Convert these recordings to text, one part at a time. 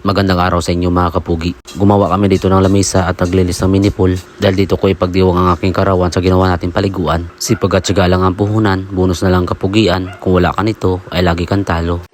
Magandang araw sa inyo mga kapugi. Gumawa kami dito ng lamesa at naglilis ng mini pool dahil dito ko ipagdiwang ang aking karawan sa ginawa nating paliguan. Sipag at syaga lang ang puhunan, bonus na lang kapugian. Kung wala ka nito ay lagi kang talo.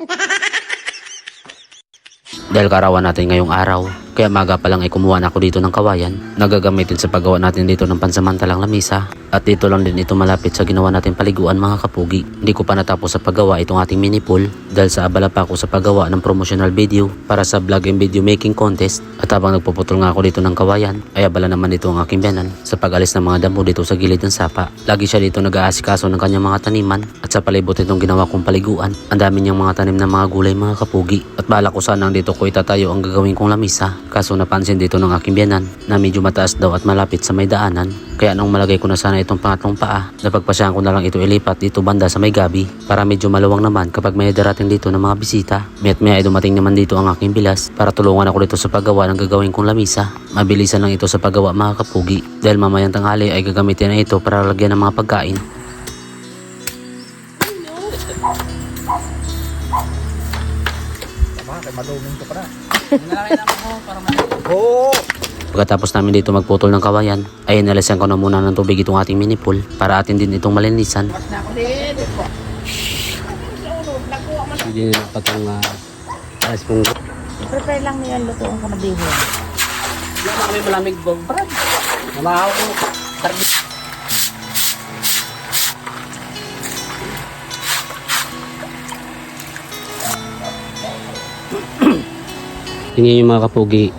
Dahil karawan natin ngayong araw, kaya maga pa lang ay kumuha na ako dito ng kawayan na gagamitin sa paggawa natin dito ng pansamantalang lamesa. At dito lang din ito malapit sa ginawa natin paliguan mga kapugi. Hindi ko pa natapos sa paggawa itong ating mini pool dahil sa abala pa ako sa paggawa ng promotional video para sa vlog and video making contest. At habang nagpuputol nga ako dito ng kawayan ay abala naman dito ang aking biyanan sa pag-alis ng mga damo dito sa gilid ng sapa. Lagi siya dito nag-aasikaso ng kanyang mga taniman at sa palibot itong ginawa kong paliguan. Ang dami niyang mga tanim na mga gulay mga kapugi. At bala ko sanang dito ko itatayo ang gagawin kong lamesa. Kaso napansin dito ng aking biyanan na medyo mataas daw at malapit sa may daanan. Kaya nung malagay ko na sana itong pangatlong paa, napagpasyahan ko na lang ito ilipat dito banda sa may gabi para medyo maluwang naman kapag may darating dito ng mga bisita. Mayat maya ay dumating naman dito ang aking bilas para tulungan ako dito sa paggawa ng gagawin kong lamesa. Mabilisan lang ito sa paggawa mga kapugi dahil mamayang tanghali ay gagamitin na ito para lagyan ng mga pagkain. Maduming ko pa na. Pagkatapos namin dito magputol ng kawayan, ay inalisan ko na muna ng tubig itong ating mini pool para atin din itong malinisan. Hindi na patang ayos pong... Prepare lang niyan, lutuin ko na bihon. Yan kami malamig bong brad. Namahaw ko. Tingnan nyo mga kapugi,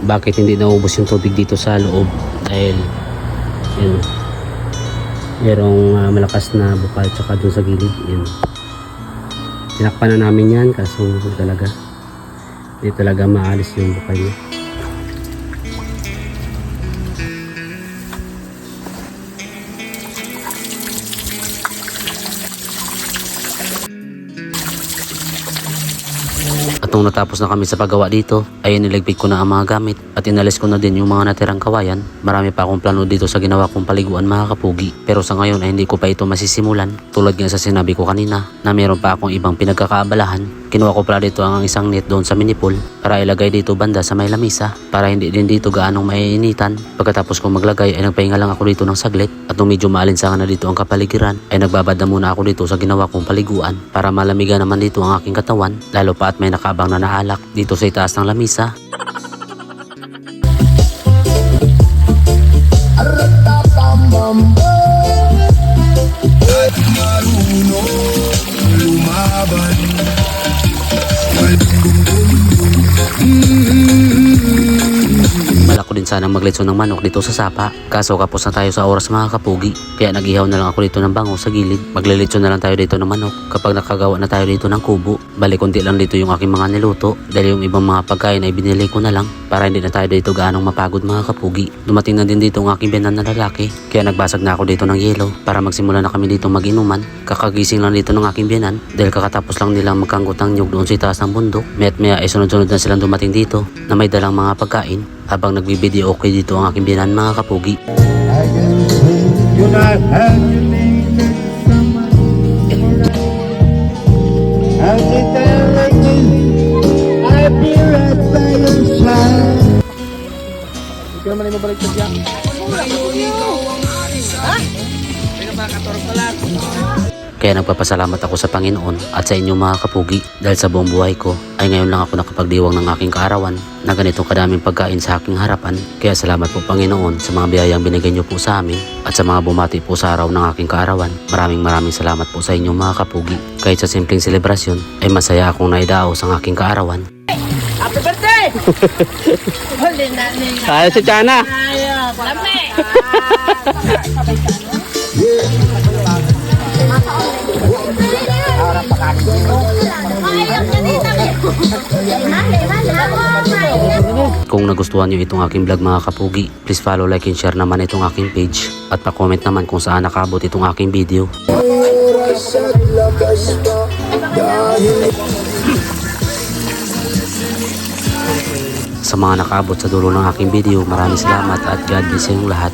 bakit hindi naubos yung tubig dito sa loob dahil yun, merong malakas na bukal tsaka dun sa gilid. Yun. Tinakpan na namin yan kaso talaga hindi talaga maalis yung bukal niya. At nung natapos na kami sa paggawa dito, ay niligpit ko na ang mga gamit at inalis ko na din yung mga natirang kawayan. Marami pa akong plano dito sa ginawa kong paliguan mga kapugi. Pero sa ngayon ay hindi ko pa ito masisimulan. Tulad nga sa sinabi ko kanina na meron pa akong ibang pinagkakaabalahan. Kinuha ko pala dito ang isang net doon sa mini pool para ilagay dito banda sa may lamesa para hindi din dito gaanong maiinitan. Pagkatapos kong maglagay ay nagpahinga lang ako dito ng saglit at nung medyo maalinsangan na dito ang kapaligiran ay nagbabad na muna ako dito sa ginawa kong paliguan para malamigan naman dito ang aking katawan lalo pa at may nakaabang na naalak dito sa itaas ng lamesa. Balak ko din sanang maglitso ng manok dito sa sapa. Kaso kapos na tayo sa oras mga kapugi. Kaya nag-ihaw na lang ako dito ng bango sa gilid. Maglilitso na lang tayo dito ng manok kapag nakagawa na tayo dito ng kubo. Bali konti lang dito yung aking mga niluto. Dahil yung ibang mga pagkain ay binili ko na lang para hindi na tayo dito gaanong mapagod mga kapugi. Dumating na din dito ang aking biyanan na lalaki. Kaya nagbasag na ako dito ng yelo para magsimula na kami dito mag-inuman. Kakagising lang dito ng aking biyanan dahil kakatapos lang nilang magkanggot ng nyug doon sa itaas ng bundok. Mayat maya ay sunod-sunod na silang dumating dito na may dalang mga pagkain. Habang nagbibideo okay dito ang aking biyanan mga kapugi. Ikaw naman yung mabalik sa siya. Kaya nagpapasalamat ako sa Panginoon at sa inyo mga kapugi dahil sa buong buhay ko ay ngayon lang ako nakapagdiwang ng aking kaarawan na ganitong kadaming pagkain sa aking harapan. Kaya salamat po Panginoon sa mga biyayang binigay niyo po sa amin at sa mga bumati po sa araw ng aking kaarawan. Maraming salamat po sa inyo mga kapugi. Kahit sa simpleng selebrasyon ay masaya akong naidaos ang aking kaarawan. Happy birthday! Huli na niya. Kaya si Chana! Ayaw, lami! Kung nagustuhan nyo itong aking vlog mga kapugi, please follow, like, and share naman itong aking page. At pa-comment naman kung saan nakabot itong aking video. Sa mga nakaabot sa dulo ng aking video, maraming salamat at God bless sa inyong lahat.